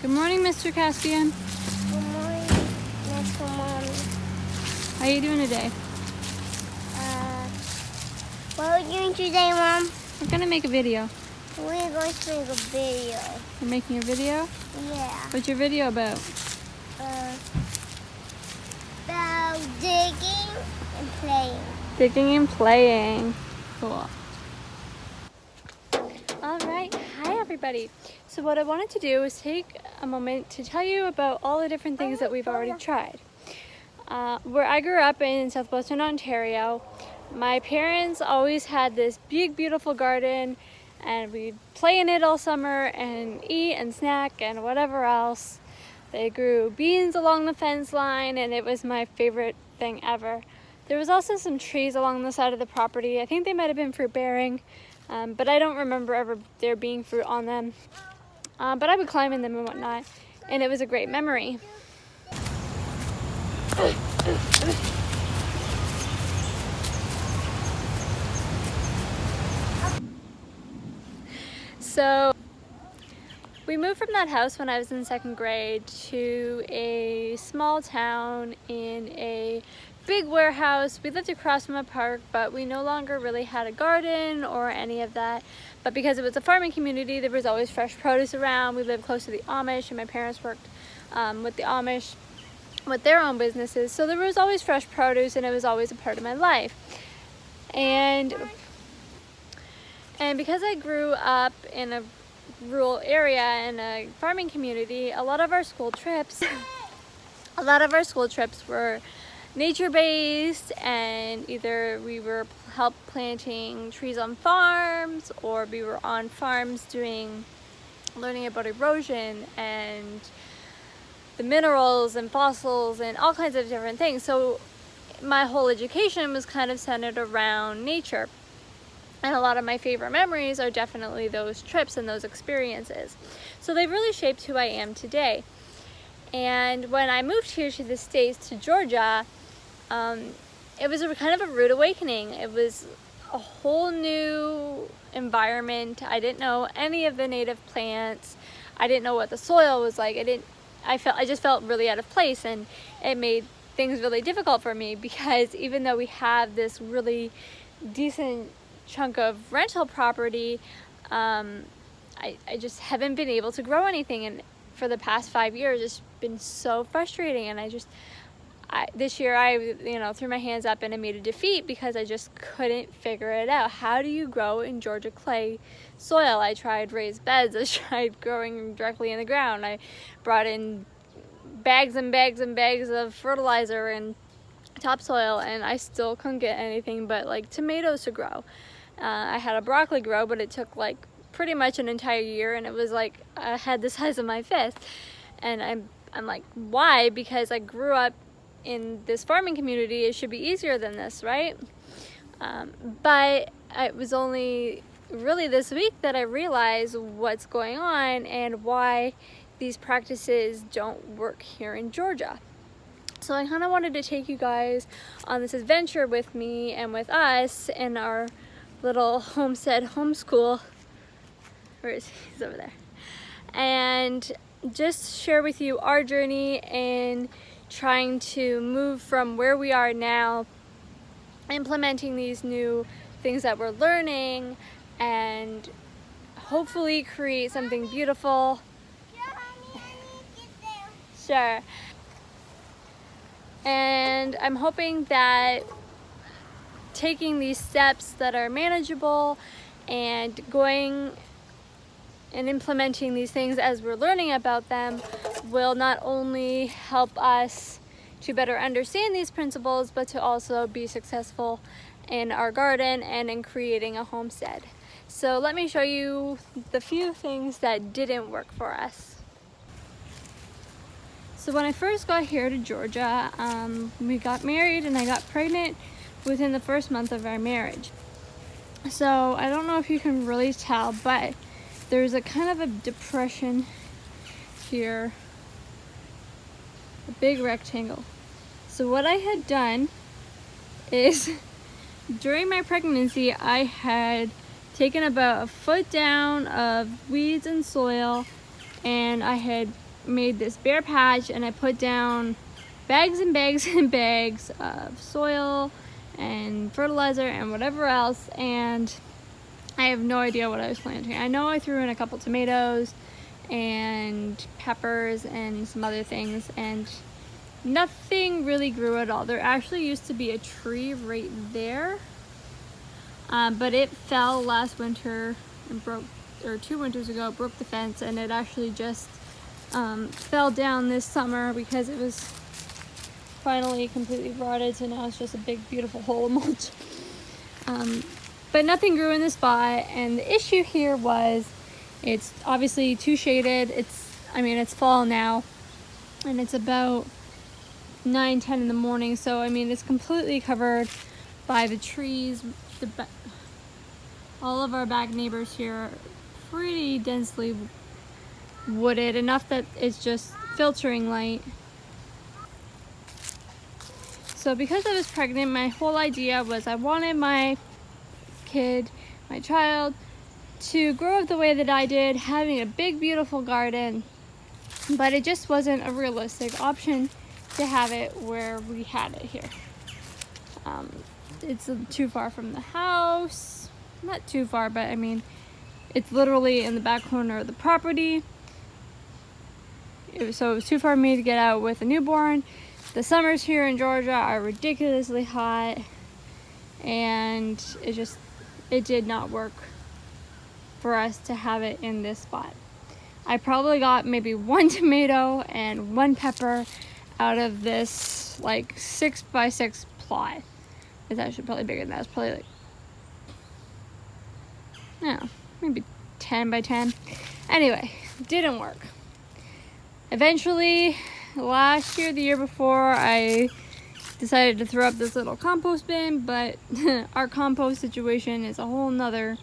Good morning, Mr. Caspian. Good morning, Mr. Mommy. How are you doing today? What are we doing today, Mom? We're gonna make a video. We're going to make a video. You're making a video? Yeah. What's your video about? About digging and playing. Digging and playing. Cool. Alright, hi everybody. So what I wanted to do is take a moment to tell you about all the different things that we've already tried. Where I grew up in southwestern Ontario, my parents always had this big beautiful garden, and we'd play in it all summer and eat and snack and whatever else. They grew beans along the fence line, and it was my favorite thing ever. There was also some trees along the side of the property. I think they might have been fruit bearing, but I don't remember ever there being fruit on them. But I would climb in them and whatnot, and it was a great memory. So we moved from that house when I was in second grade to a small town in a big warehouse. We lived across from a park, but we no longer really had a garden or any of that. But because it was a farming community, there was always fresh produce around. We lived close to the Amish, and my parents worked with the Amish with their own businesses. So there was always fresh produce, and it was always a part of my life. And because I grew up in a rural area in a farming community, a lot of our school trips were nature-based, and either we were help planting trees on farms, or we were on farms learning about erosion and the minerals and fossils and all kinds of different things. So my whole education was kind of centered around nature. And a lot of my favorite memories are definitely those trips and those experiences. So they've really shaped who I am today. And when I moved here to the States, to Georgia, it was kind of a rude awakening. It was a whole new environment. I didn't know any of the native plants. I didn't know what the soil was like. I just felt really out of place, and it made things really difficult for me, because even though we have this really decent chunk of rental property, I just haven't been able to grow anything, and for the past 5 years it's been so frustrating. And this year I threw my hands up and admitted defeat, because I just couldn't figure it out. How do you grow in Georgia clay soil? I tried raised beds, I tried growing directly in the ground, I brought in bags and bags and bags of fertilizer and topsoil, and I still couldn't get anything but like tomatoes to grow. I had a broccoli grow, but it took like pretty much an entire year, and it was like a head the size of my fist. And I'm like, why? Because I grew up in this farming community. It should be easier than this, right? But it was only really this week that I realized what's going on and why these practices don't work here in Georgia. So I kind of wanted to take you guys on this adventure with me and with us in our little homestead homeschool. Where is he? He's over there. And just share with you our journey in trying to move from where we are now, implementing these new things that we're learning, and hopefully create something beautiful. Sure. And I'm hoping that taking these steps that are manageable and going and implementing these things as we're learning about them will not only help us to better understand these principles, but to also be successful in our garden and in creating a homestead. So let me show you the few things that didn't work for us. So when I first got here to Georgia, we got married, and I got pregnant within the first month of our marriage. So I don't know if you can really tell, but there's a kind of a depression here, a big rectangle. So what I had done is, during my pregnancy, I had taken about a foot down of weeds and soil, and I had made this bare patch, and I put down bags and bags and bags of soil and fertilizer and whatever else, and I have no idea what I was planting. I know I threw in a couple tomatoes and peppers and some other things, and nothing really grew at all. There actually used to be a tree right there, but it fell last winter and broke, or 2 winters ago, broke the fence, and it actually just fell down this summer because it was finally completely rotted, so now it's just a big beautiful hole of mulch. But nothing grew in this spot, and the issue here was it's obviously too shaded. It's fall now, and it's about 9-10 in the morning, so it's completely covered by the trees. All of our back neighbors here are pretty densely wooded, enough that it's just filtering light. So because I was pregnant, my whole idea was I wanted my child, to grow up the way that I did, having a big beautiful garden, but it just wasn't a realistic option to have it where we had it here. It's too far from the house. Not too far, but it's literally in the back corner of the property. So it was too far for me to get out with a newborn. The summers here in Georgia are ridiculously hot, and it did not work for us to have it in this spot. I probably got maybe 1 tomato and 1 pepper out of this 6x6 plot. It's actually probably bigger than that. It's probably maybe 10 by 10. Anyway, didn't work. Eventually, last year, the year before, I decided to throw up this little compost bin, but our compost situation is a whole nother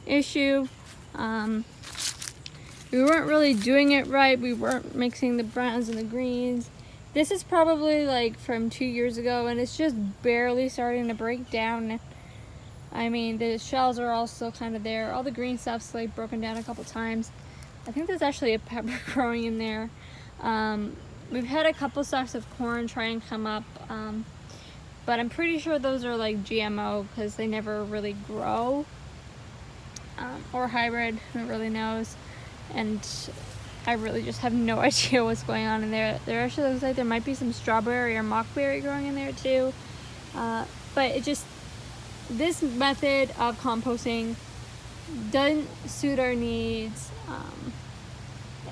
issue. We weren't really doing it right. We weren't mixing the browns and the greens. This is probably from 2 years ago, and it's just barely starting to break down. The shells are all still kind of there. All the green stuff's broken down a couple times. I think there's actually a pepper growing in there. We've had a couple stalks of corn try and come up, but I'm pretty sure those are GMO because they never really grow, or hybrid, who really knows. And I really just have no idea what's going on in there. There actually looks like there might be some strawberry or mockberry growing in there too, but this method of composting doesn't suit our needs.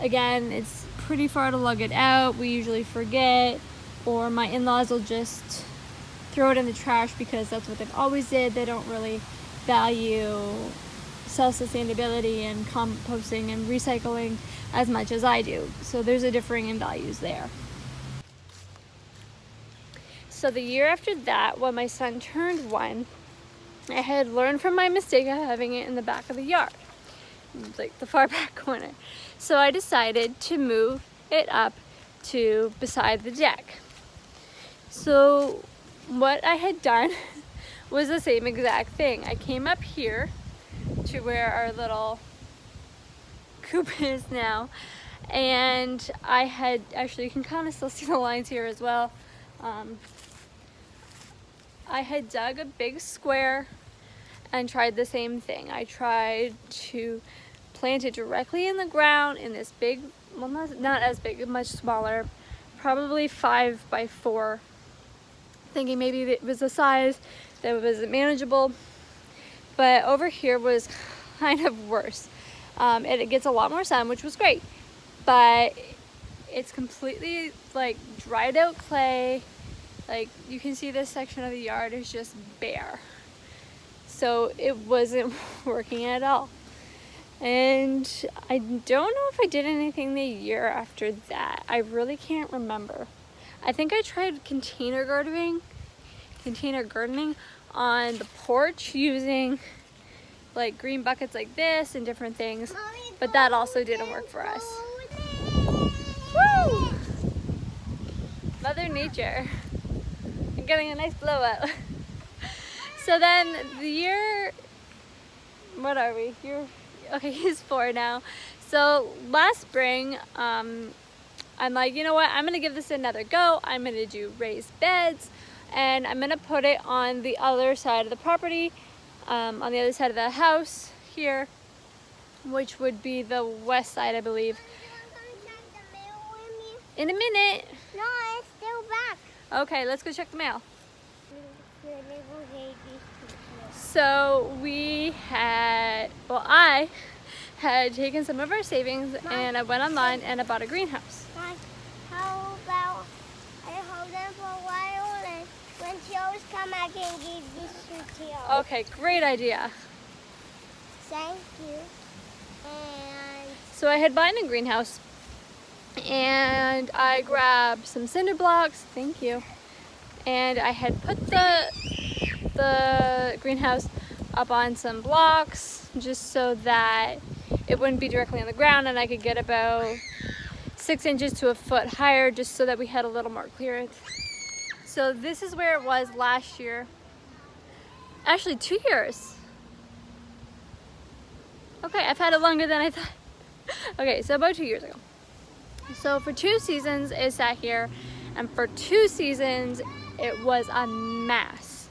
Again, it's pretty far to lug it out. We usually forget, or my in-laws will just throw it in the trash because that's what they've always did. They don't really value self-sustainability and composting and recycling as much as I do. So there's a differing in values there. So the year after that, when my son turned 1, I had learned from my mistake of having it in the back of the yard, the far back corner. So I decided to move it up to beside the deck. So what I had done was the same exact thing. I came up here to where our little coop is now, and I had actually, you can kind of still see the lines here as well. I had dug a big square and tried the same thing. I tried to plant it directly in the ground in this big, well, not as big, much smaller, probably 5 by 4, thinking maybe it was a size that was manageable. But over here was kind of worse. It gets a lot more sun, which was great, but it's completely dried out clay. You can see this section of the yard is just bare. So it wasn't working at all. And I don't know if I did anything the year after that. I really can't remember. I think I tried container gardening on the porch using green buckets like this and different things, but that also didn't work for us. Woo! Mother Nature. I'm getting a nice blowout. So then the year, what are we? Okay, he's 4 now. So last spring, I'm like, you know what, I'm gonna give this another go. I'm gonna do raised beds, and I'm gonna put it on the other side of the property, on the other side of the house here, which would be the west side, I believe. In a minute. No, it's still back. Okay, let's go check the mail. So I had taken some of our savings, and I went online and I bought a greenhouse. Mom, how about I hold them for a while, and when Teals come, I can give this to Teals. Okay, great idea. Thank you. And So I had bought a greenhouse, and I grabbed some cinder blocks, thank you, and I had put the greenhouse up on some blocks just so that it wouldn't be directly on the ground, and I could get about 6 inches to a foot higher, just so that we had a little more clearance. So this is where it was last year. Actually, 2 years. Okay, I've had it longer than I thought. Okay, so about 2 years ago. So for 2 seasons it sat here, and for 2 seasons it was a mess.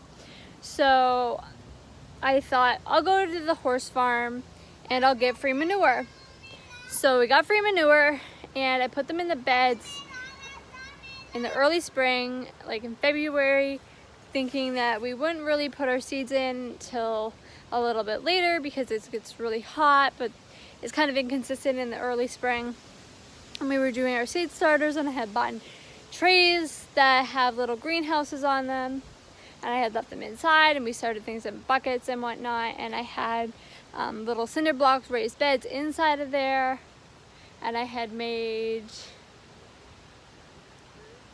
So I thought, I'll go to the horse farm and I'll get free manure. So we got free manure, and I put them in the beds in the early spring, like in February, thinking that we wouldn't really put our seeds in till a little bit later because it gets really hot, but it's kind of inconsistent in the early spring. And we were doing our seed starters, and I had bought trays that have little greenhouses on them, and I had left them inside, and we started things in buckets and whatnot, and I had little cinder blocks, raised beds inside of there, and I had made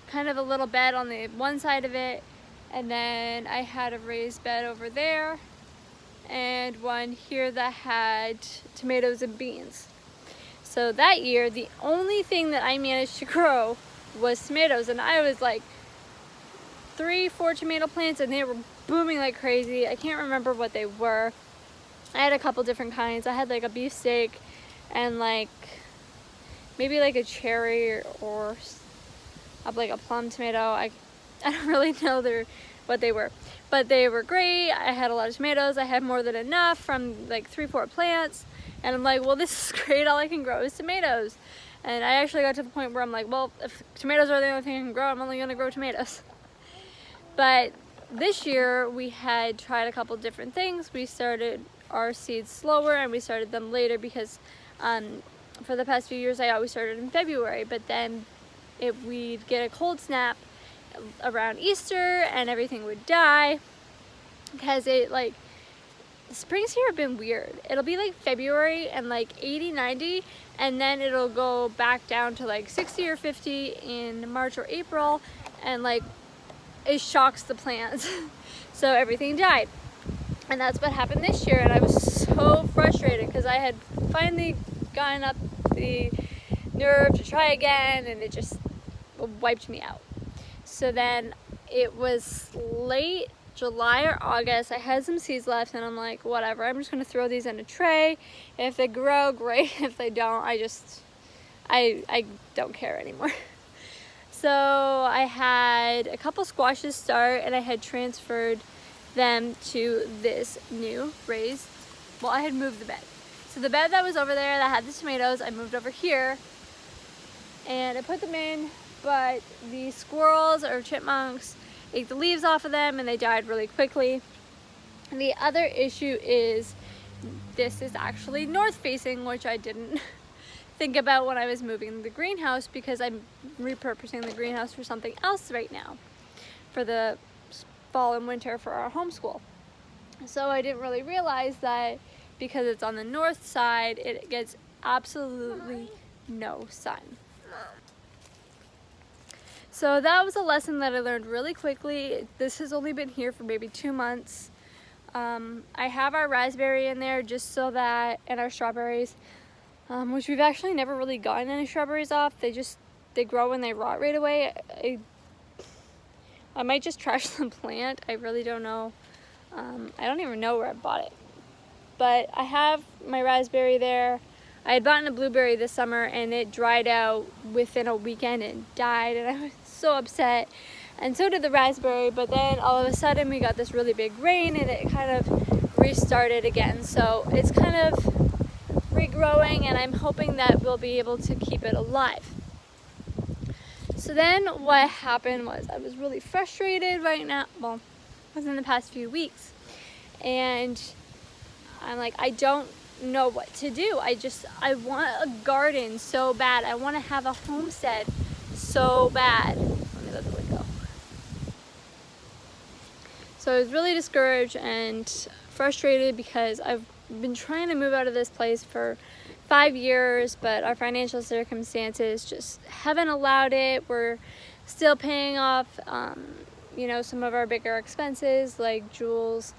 kind of a little bed on the one side of it, and then I had a raised bed over there, and one here that had tomatoes and beans. So that year, the only thing that I managed to grow was tomatoes, and I was like 3-4 tomato plants, and they were booming like crazy. I can't remember what they were. I had a couple different kinds. I had like a beefsteak and like maybe like a cherry or like a plum tomato. I don't really know what they were, but they were great. I had a lot of tomatoes. I had more than enough from like 3-4 plants, and I'm like, well, this is great. All I can grow is tomatoes. And I actually got to the point where I'm like, well, if tomatoes are the only thing I can grow, I'm only gonna grow tomatoes. But this year we had tried a couple different things. We started our seeds slower, and we started them later because for the past few years I always started in February, but then we'd get a cold snap around Easter and everything would die, because the springs here have been weird. It'll be like February and like 80-90, and then it'll go back down to like 60 or 50 in March or April, and like it shocks the plants. So everything died, and that's what happened this year. And I was so frustrated because I had finally gotten up the nerve to try again, and it just wiped me out. So then it was late July or August. I had some seeds left, and I'm like, whatever, I'm just gonna throw these in a tray. If they grow, great. If they don't, I don't care anymore. So I had a couple squashes start, and I had transferred them to this new raised, well, I had moved the bed. So the bed that was over there that had the tomatoes, I moved over here, and I put them in, but the squirrels or chipmunks ate the leaves off of them, and they died really quickly. And the other issue is this is actually north facing, which I didn't think about when I was moving the greenhouse, because I'm repurposing the greenhouse for something else right now for the fall and winter for our homeschool. So I didn't really realize that because it's on the north side, it gets absolutely no sun. So that was a lesson that I learned really quickly. This has only been here for maybe 2 months. I have our raspberry in there just so that, and our strawberries, which we've actually never really gotten any strawberries off. They grow and they rot right away. I might just trash the plant. I really don't know. I don't even know where I bought it. But I have my raspberry there. I had bought a blueberry this summer and it dried out within a weekend and died, and I was so upset. And so did the raspberry, but then all of a sudden we got this really big rain and it kind of restarted again. So it's kind of regrowing, and I'm hoping that we'll be able to keep it alive. So then what happened was I was really frustrated right now, well, within the past few weeks. And I'm like, I don't know what to do. I want a garden so bad. I want to have a homestead so bad. Let me let the wind go. So I was really discouraged and frustrated because I've been trying to move out of this place for 5 years, but our financial circumstances just haven't allowed it. We're still paying off, some of our bigger expenses like Jules'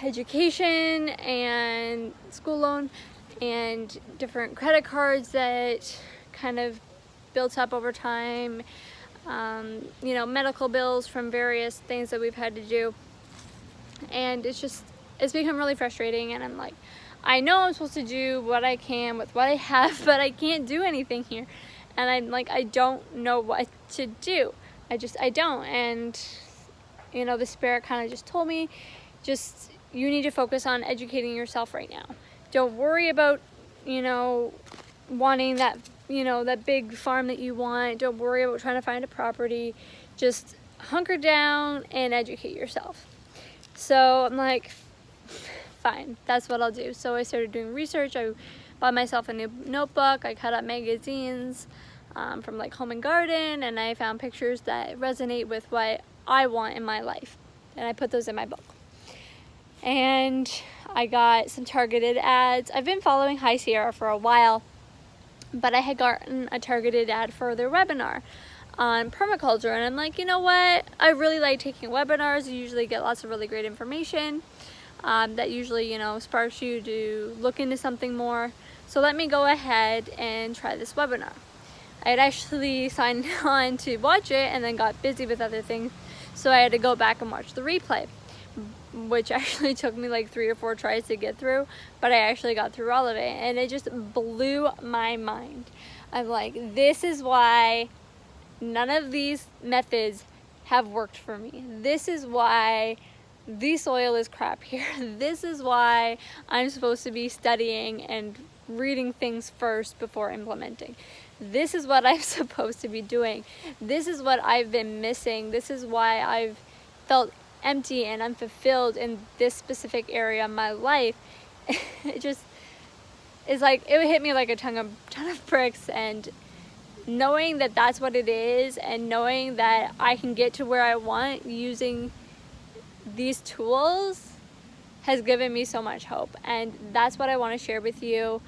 education and school loan and different credit cards that kind of built up over time, medical bills from various things that we've had to do. And it's become really frustrating, and I'm like, I know I'm supposed to do what I can with what I have, but I can't do anything here. And I'm like, I don't know what to do. I don't. And, the Spirit kind of just told me, you need to focus on educating yourself right now. Don't worry about, wanting that, that big farm that you want. Don't worry about trying to find a property. Just hunker down and educate yourself. So I'm like, fine, that's what I'll do. So I started doing research. I bought myself a new notebook. I cut up magazines from like Home and Garden, and I found pictures that resonate with what I want in my life. And I put those in my book. And I got some targeted ads. I've been following High Sierra for a while, but I had gotten a targeted ad for their webinar on permaculture, and I'm like, you know what? I really like taking webinars. You usually get lots of really great information that usually, sparks you to look into something more. So let me go ahead and try this webinar. I had actually signed on to watch it and then got busy with other things, so I had to go back and watch the replay, which actually took me like 3 or 4 tries to get through, but I actually got through all of it, and it just blew my mind. I'm like, this is why none of these methods have worked for me. This is why the soil is crap here. This is why I'm supposed to be studying and reading things first before implementing. This is what I'm supposed to be doing. This is what I've been missing. This is why I've felt empty and unfulfilled in this specific area of my life. It just is like, it hit me like a ton of bricks, and knowing that that's what it is, and knowing that I can get to where I want using these tools has given me so much hope. And that's what I want to share with you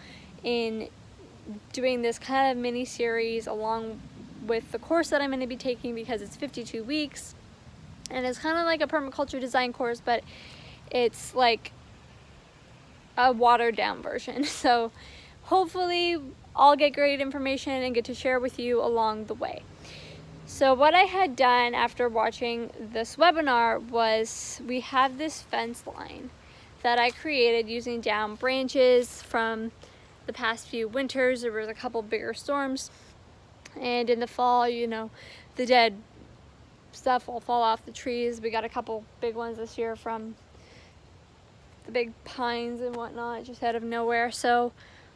in doing this kind of mini series along with the course that I'm going to be taking, because it's 52 weeks and it's kind of like a permaculture design course, but it's like a watered down version. So hopefully I'll get great information and get to share with you along the way. So what I had done after watching this webinar was, we have this fence line that I created using down branches from the past few winters. There was a couple bigger storms, and in the fall, the dead stuff will fall off the trees. We got a couple big ones this year from the big pines and whatnot just out of nowhere. So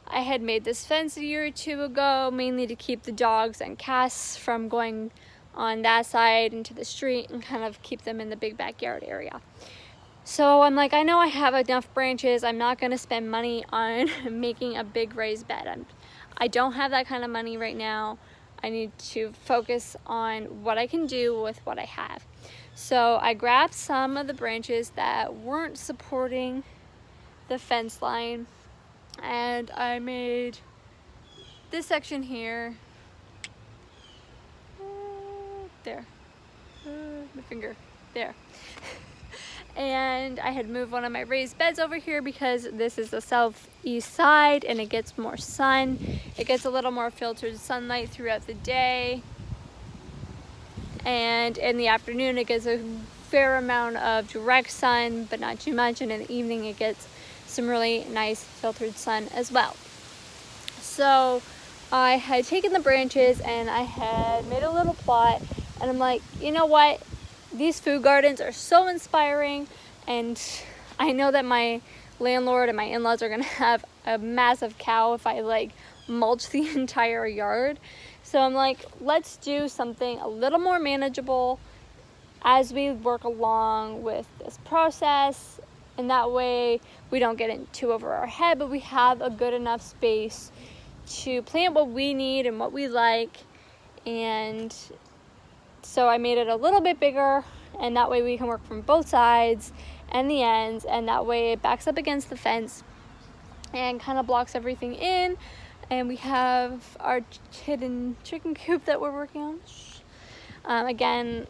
I had made this fence a year or 2 ago, mainly to keep the dogs and cats from going on that side into the street and kind of keep them in the big backyard area. So I'm like, I know I have enough branches. I'm not going to spend money on making a big raised bed. I don't have that kind of money right now. I need to focus on what I can do with what I have. So I grabbed some of the branches that weren't supporting the fence line, and I made this section here. There. My finger. There. And I had moved one of my raised beds over here because this is the southeast side and it gets more sun. It gets a little more filtered sunlight throughout the day. And in the afternoon it gets a fair amount of direct sun, but not too much. And in the evening it gets some really nice filtered sun as well. So I had taken the branches and I had made a little plot, and I'm like, you know what? These food gardens are so inspiring, and I know that my landlord and my in-laws are gonna have a massive cow if I like mulch the entire yard. So I'm like, let's do something a little more manageable as we work along with this process, and that way we don't get in too over our head, but we have a good enough space to plant what we need and what we like. And so I made it a little bit bigger, and that way we can work from both sides and the ends, and that way it backs up against the fence and kind of blocks everything in. And we have our hidden chicken coop that we're working on. Again,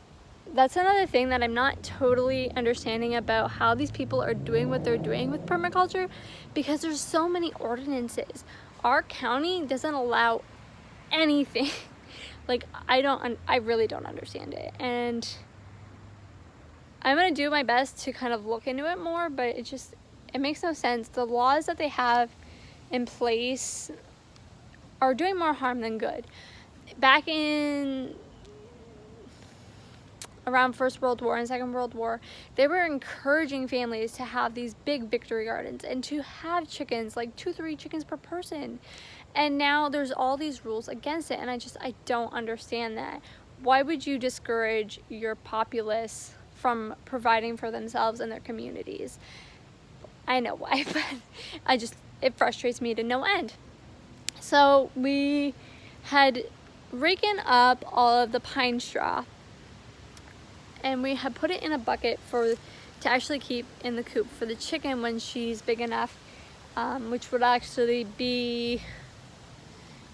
that's another thing that I'm not totally understanding about how these people are doing what they're doing with permaculture, because there's so many ordinances. Our county doesn't allow anything. Like, I really don't understand it. And I'm gonna do my best to kind of look into it more, but it makes no sense. The laws that they have in place are doing more harm than good. Back in around First World War and Second World War, they were encouraging families to have these big victory gardens and to have chickens, like 2-3 chickens per person. And now there's all these rules against it, and I don't understand that. Why would you discourage your populace from providing for themselves and their communities? I know why, but it frustrates me to no end. So we had raken up all of the pine straw, and we had put it in a bucket to actually keep in the coop for the chicken when she's big enough, which would actually be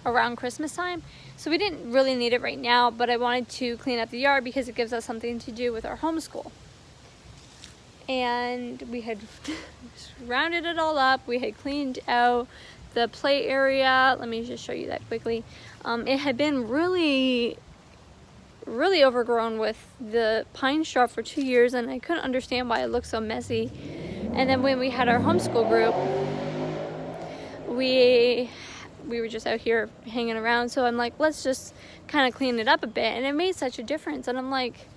around Christmas time. So we didn't really need it right now, but I wanted to clean up the yard because it gives us something to do with our homeschool. And we had rounded it all up. We had cleaned out the play area. Let me just show you that quickly. It had been really overgrown with the pine straw for 2 years, and I couldn't understand why it looked so messy. And then when we had our homeschool group, we were just out here hanging around, so I'm like, let's just kind of clean it up a bit. And it made such a difference, and I'm like,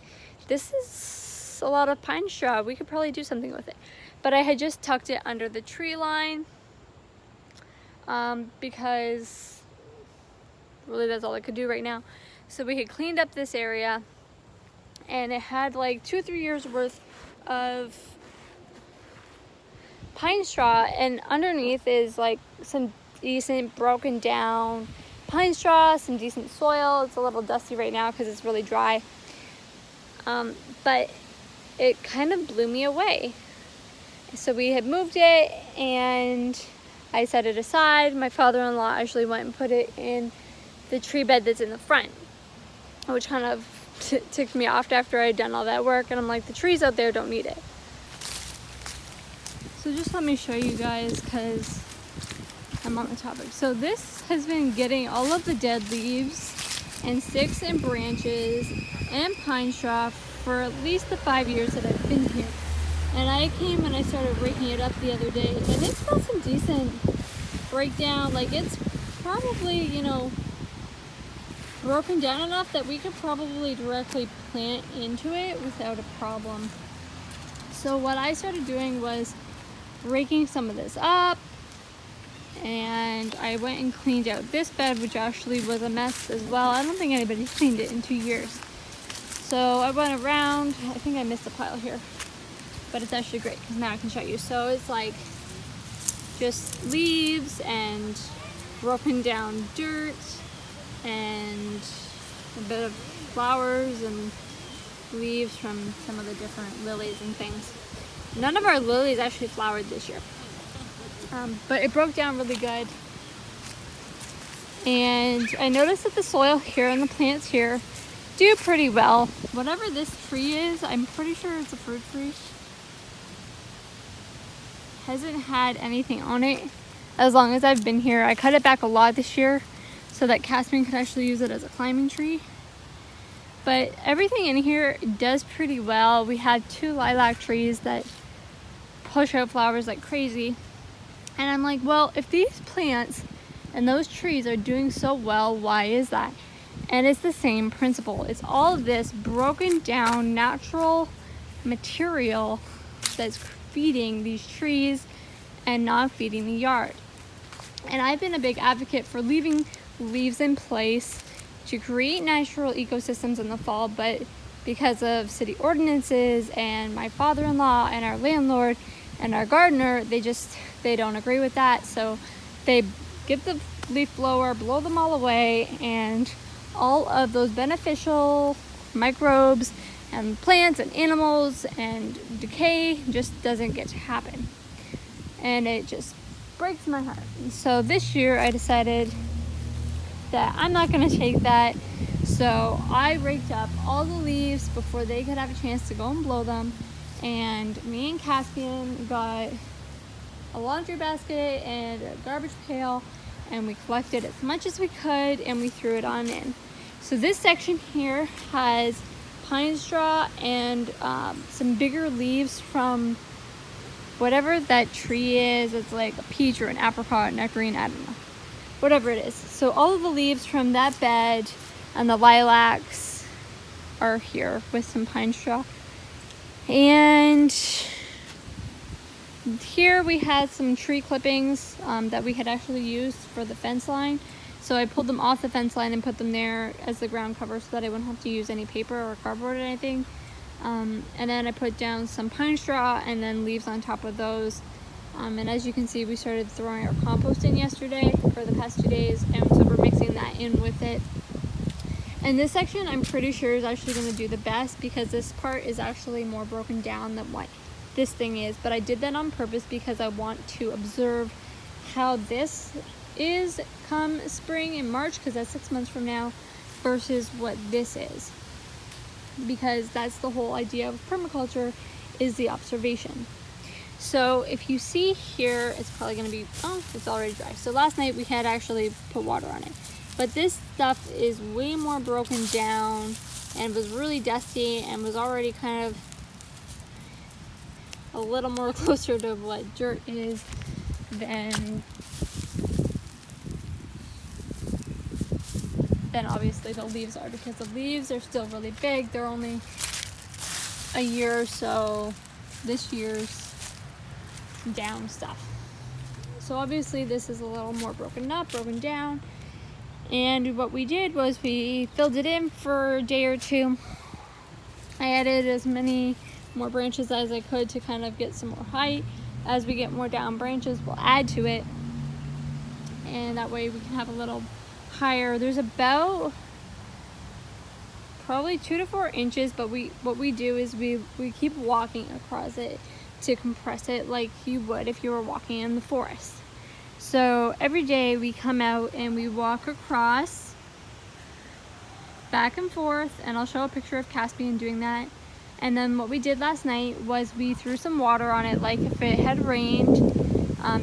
this is a lot of pine straw, we could probably do something with it. But I had just tucked it under the tree line, because really that's all I could do right now. So we had cleaned up this area, and it had like 2-3 years worth of pine straw, and underneath is like some decent broken down pine straw, some decent soil. It's a little dusty right now because it's really dry, but it kind of blew me away. So we had moved it, and I set it aside. My father-in-law actually went and put it in the tree bed that's in the front, which kind of ticked me off after I had done all that work. And I'm like, the trees out there don't need it. So just let me show you guys, because I'm on the topic. So this has been getting all of the dead leaves and sticks and branches and pine straw for at least the 5 years that I've been here. And I came and I started raking it up the other day, and it's got some decent breakdown. Like, it's probably, broken down enough that we could probably directly plant into it without a problem. So what I started doing was raking some of this up, and I went and cleaned out this bed, which actually was a mess as well. I don't think anybody's cleaned it in 2 years. So I went around. I think I missed a pile here, but it's actually great because now I can show you. So it's like just leaves and broken down dirt and a bit of flowers and leaves from some of the different lilies and things. None of our lilies actually flowered this year, but it broke down really good. And I noticed that the soil here and the plants here do pretty well. Whatever this tree is, I'm pretty sure it's a fruit tree, hasn't had anything on it as long as I've been here. I cut it back a lot this year so that Catherine could actually use it as a climbing tree. But everything in here does pretty well. We had 2 lilac trees that push out flowers like crazy. And I'm like, well, if these plants And those trees are doing so well. Why is that? And it's the same principle. It's all of this broken down natural material that's feeding these trees and not feeding the yard. And I've been a big advocate for leaving leaves in place to create natural ecosystems in the fall, but because of city ordinances and my father-in-law and our landlord and our gardener, they don't agree with that. So they get the leaf blower, blow them all away, and all of those beneficial microbes and plants and animals and decay just doesn't get to happen. And it just breaks my heart. And so this year I decided that I'm not going to take that. So I raked up all the leaves before they could have a chance to go and blow them. And me and Caspian got a laundry basket and a garbage pail, and we collected as much as we could and we threw it on in. So this section here has pine straw and some bigger leaves from whatever that tree is. It's like a peach or an apricot, nectarine, I don't know. Whatever it is. So all of the leaves from that bed and the lilacs are here with some pine straw. And here we had some tree clippings that we had actually used for the fence line. So I pulled them off the fence line and put them there as the ground cover so that I wouldn't have to use any paper or cardboard or anything. And then I put down some pine straw and then leaves on top of those. And as you can see, we started throwing our compost in yesterday for the past 2 days, and so we're mixing that in with it. And this section I'm pretty sure is actually going to do the best because this part is actually more broken down than what this thing is. But I did that on purpose because I want to observe how this is come spring in March, because that's 6 months from now, versus what this is. Because that's the whole idea of permaculture, is the observation. So if you see here, it's probably going to be, it's already dry. So last night we had actually put water on it. But this stuff is way more broken down and was really dusty and was already kind of a little more closer to what dirt is than obviously the leaves are, because the leaves are still really big. They're only a year or so this year's down stuff. So obviously this is a little more broken down. And what we did was we filled it in for a day or two. I added as many more branches as I could to kind of get some more height. As we get more down branches, we'll add to it. And that way we can have a little higher. There's about probably 2 to 4 inches, but what we do is we keep walking across it to compress it like you would if you were walking in the forest. So every day we come out and we walk across back and forth, and I'll show a picture of Caspian doing that. And then what we did last night was we threw some water on it like if it had rained,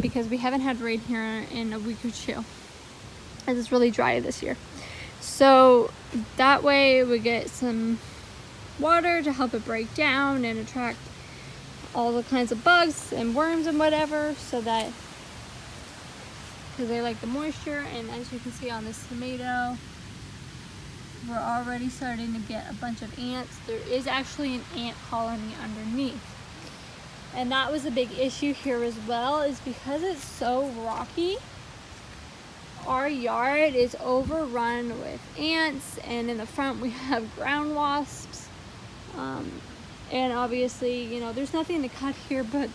because we haven't had rain here in a week or two, as it's really dry this year. So that way we get some water to help it break down and attract all the kinds of bugs and worms and whatever, so that, because they like the moisture. And as you can see on this tomato, we're already starting to get a bunch of ants. There is actually an ant colony underneath. And that was a big issue here as well, is because it's so rocky, our yard is overrun with ants, and in the front we have ground wasps. And obviously, there's nothing to cut here, but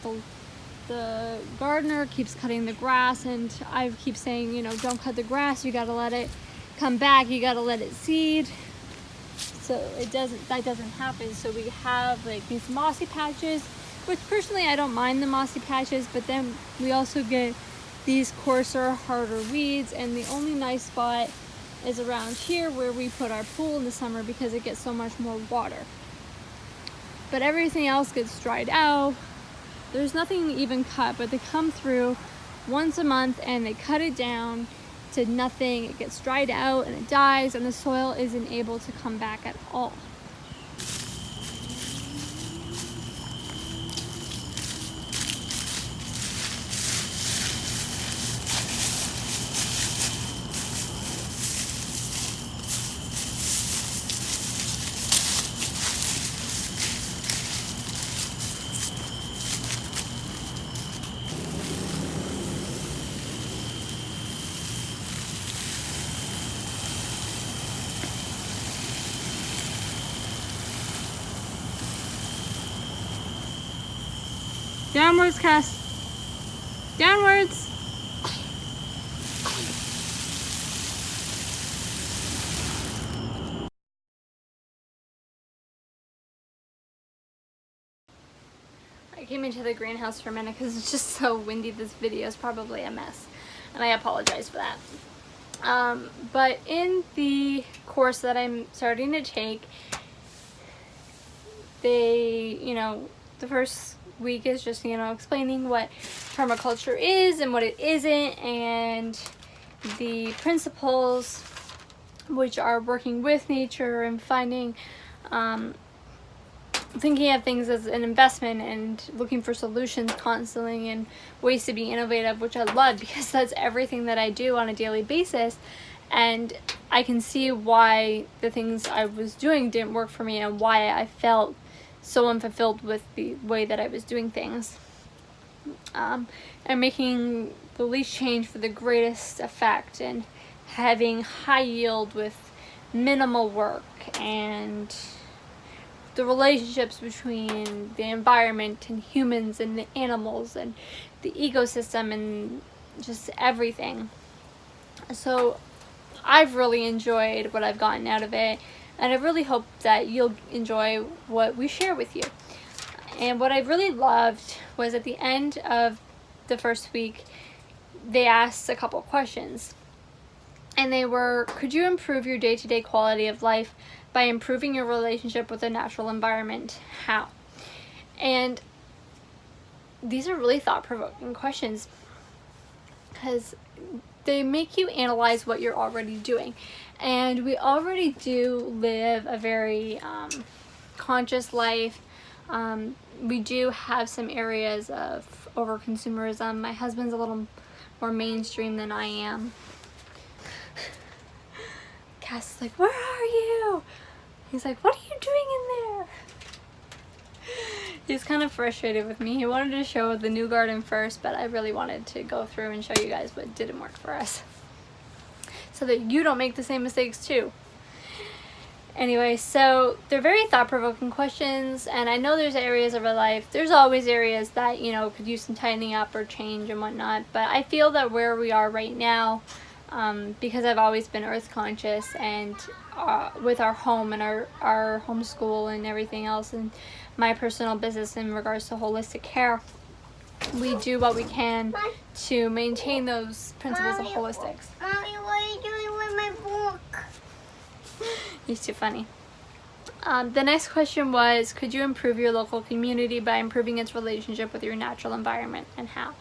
the gardener keeps cutting the grass, and I keep saying, don't cut the grass, you gotta let it come back, you gotta let it seed. So that doesn't happen. So we have like these mossy patches, which personally I don't mind the mossy patches, but then we also get these coarser, harder weeds, and the only nice spot is around here where we put our pool in the summer because it gets so much more water. But everything else gets dried out. There's nothing even cut, but they come through once a month and they cut it down to nothing. It gets dried out and it dies, and the soil isn't able to come back at all. Downwards, Cass. Downwards. I came into the greenhouse for a minute because it's just so windy. This video is probably a mess, and I apologize for that. But in the course that I'm starting to take, the first week is just, explaining what permaculture is and what it isn't, and the principles, which are working with nature and thinking of things as an investment and looking for solutions constantly and ways to be innovative, which I love because that's everything that I do on a daily basis. And I can see why the things I was doing didn't work for me and why I felt so unfulfilled with the way that I was doing things. And making the least change for the greatest effect and having high yield with minimal work, and the relationships between the environment and humans and the animals and the ecosystem and just everything. So I've really enjoyed what I've gotten out of it, and I really hope that you'll enjoy what we share with you. And what I really loved was at the end of the first week, they asked a couple questions. And they were, could you improve your day-to-day quality of life by improving your relationship with the natural environment? How? And these are really thought-provoking questions because they make you analyze what you're already doing. And we already do live a very conscious life. We do have some areas of overconsumerism. My husband's a little more mainstream than I am. Cass is like, where are you? He's like, what are you doing in there? He's kind of frustrated with me. He wanted to show the new garden first, but I really wanted to go through and show you guys what didn't work for us, so that you don't make the same mistakes too. Anyway, so they're very thought-provoking questions, and I know there's areas of our life, there's always areas that, could use some tightening up or change and whatnot, but I feel that where we are right now, because I've always been earth conscious, and with our home and our homeschool and everything else, and my personal business in regards to holistic care, we do what we can to maintain those principles of holistics. Mommy, what are you doing with my book? He's too funny. The next question was, could you improve your local community by improving its relationship with your natural environment, and how?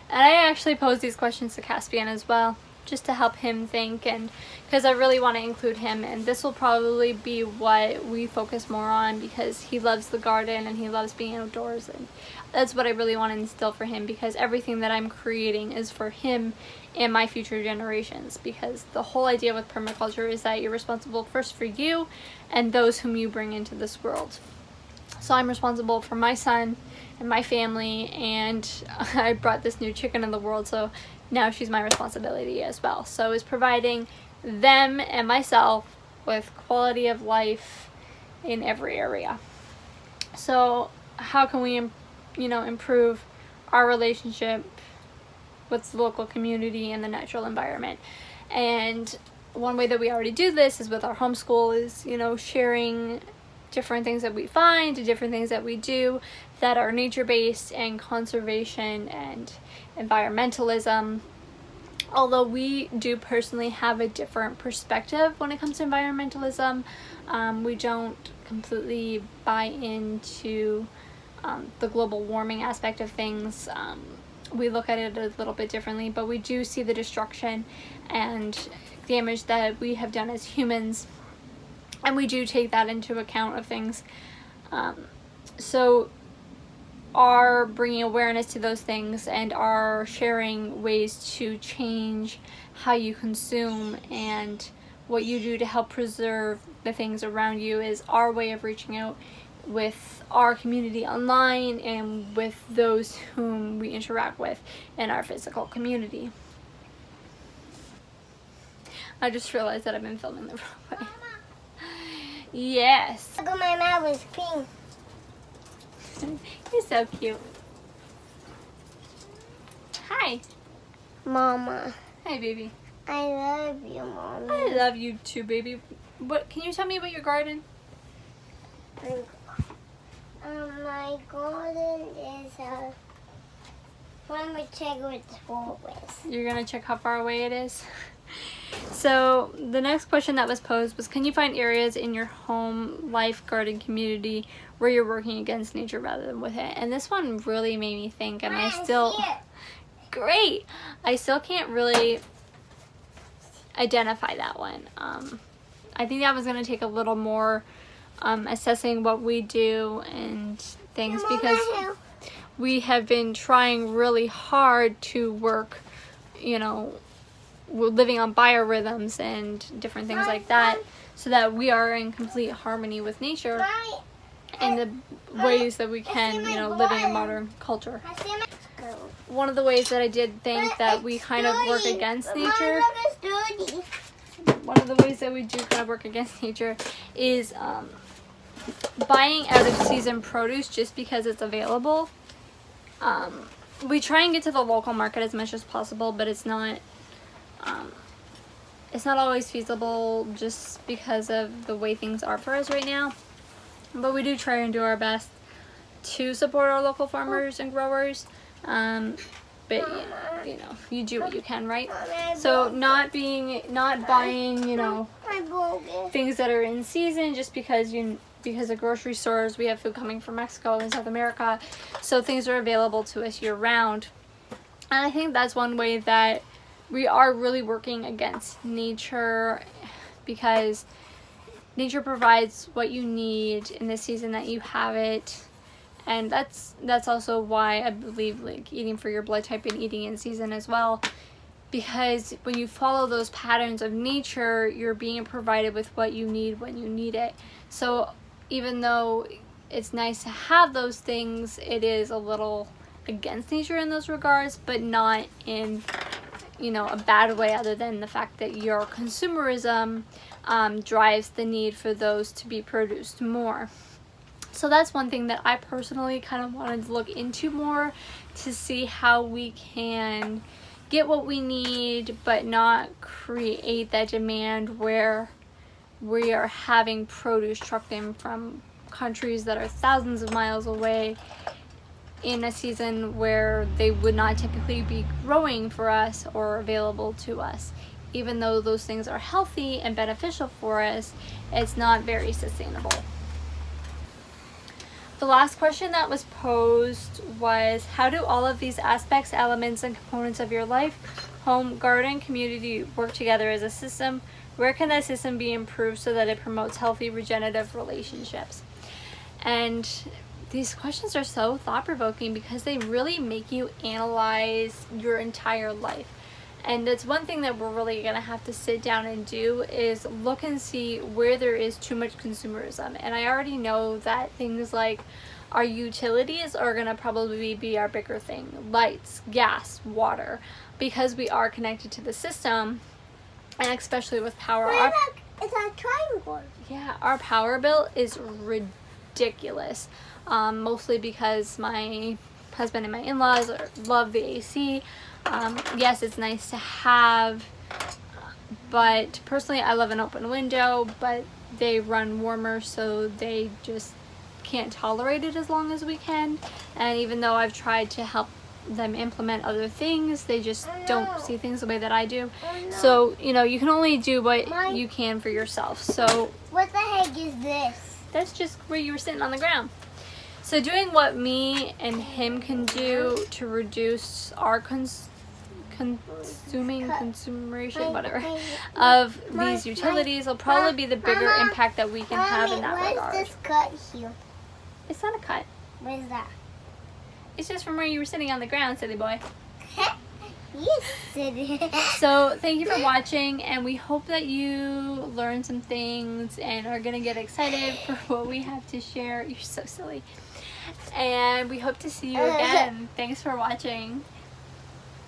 And I actually posed these questions to Caspian as well, just to help him think, and because I really want to include him, and this will probably be what we focus more on because he loves the garden and he loves being outdoors, and that's what I really want to instill for him, because everything that I'm creating is for him and my future generations, because the whole idea with permaculture is that you're responsible first for you and those whom you bring into this world. So I'm responsible for my son and my family, and I brought this new chicken in the world, so now she's my responsibility as well. So it's providing them and myself with quality of life in every area. So how can we, improve our relationship with the local community and the natural environment? And one way that we already do this is with our homeschool is, sharing different things that we find, different things that we do that are nature-based and conservation and environmentalism. Although we do personally have a different perspective when it comes to environmentalism, we don't completely buy into the global warming aspect of things. We look at it a little bit differently, but we do see the destruction and damage that we have done as humans, and we do take that into account of things. So are bringing awareness to those things and are sharing ways to change how you consume and what you do to help preserve the things around you is our way of reaching out with our community online and with those whom we interact with in our physical community. I just realized that I've been filming the wrong way. Yes. Look at my mouth is pink. You're so cute. Hi. Mama. Hi, baby. I love you, Mommy. I love you too, baby. What? Can you tell me about your garden? My garden is let me check what it's always. You're gonna check how far away it is. So the next question that was posed was, can you find areas in your home, life, garden, community where you're working against nature rather than with it? And this one really made me think, and I still, great, I still can't really identify that one. I think that was gonna take a little more assessing what we do and things, because we have been trying really hard to work, you know, we're living on biorhythms and different things like that, so that we are in complete harmony with nature in the ways that we can, you know, living in modern culture. One of the ways that I did think that we kind of work against nature, one of the ways that we do kind of work against nature is buying out of season produce just because it's available. We try and get to the local market as much as possible, but it's not always feasible just because of the way things are for us right now. But we do try and do our best to support our local farmers and growers. But you know, you do what you can, right? So not buying, you know, things that are in season just because of grocery stores. We have food coming from Mexico and South America, so things are available to us year round. And I think that's one way that we are really working against nature, because nature provides what you need in the season that you have it. And that's also why I believe, like, eating for your blood type and eating in season as well, because when you follow those patterns of nature, you're being provided with what you need when you need it. So even though it's nice to have those things, it is a little against nature in those regards, but not in, you know, a bad way, other than the fact that your consumerism drives the need for those to be produced more. So that's one thing that I personally kind of wanted to look into more, to see how we can get what we need but not create that demand where we are having produce trucked in from countries that are thousands of miles away in a season where they would not typically be growing for us or available to us. Even though those things are healthy and beneficial for us, it's not very sustainable. The last question that was posed was, how do all of these aspects, elements, and components of your life, home, garden, community, work together as a system? Where can that system be improved so that it promotes healthy, regenerative relationships? And these questions are so thought-provoking because they really make you analyze your entire life. And that's one thing that we're really going to have to sit down and do, is look and see where there is too much consumerism. And I already know that things like our utilities are going to probably be our bigger thing. Lights, gas, water, because we are connected to the system, and especially with power. It's a triangle. Yeah, our power bill is ridiculous. Mostly because my husband and my in-laws love the AC. Yes, it's nice to have, but personally I love an open window, but they run warmer, so they just can't tolerate it as long as we can. And even though I've tried to help them implement other things, they just don't see things the way that I do. So, you know, you can only do what you can for yourself. So what the heck is this? That's just where you were sitting on the ground. So doing what me and him can do to reduce our consumeration, whatever, of these utilities will probably be the bigger impact that we can have in that regard. What is this cut here? It's not a cut. What is that? It's just from where you were sitting on the ground, silly boy. You silly. So thank you for watching, and we hope that you learned some things and are gonna get excited for what we have to share. You're so silly. And we hope to see you again. Thanks for watching.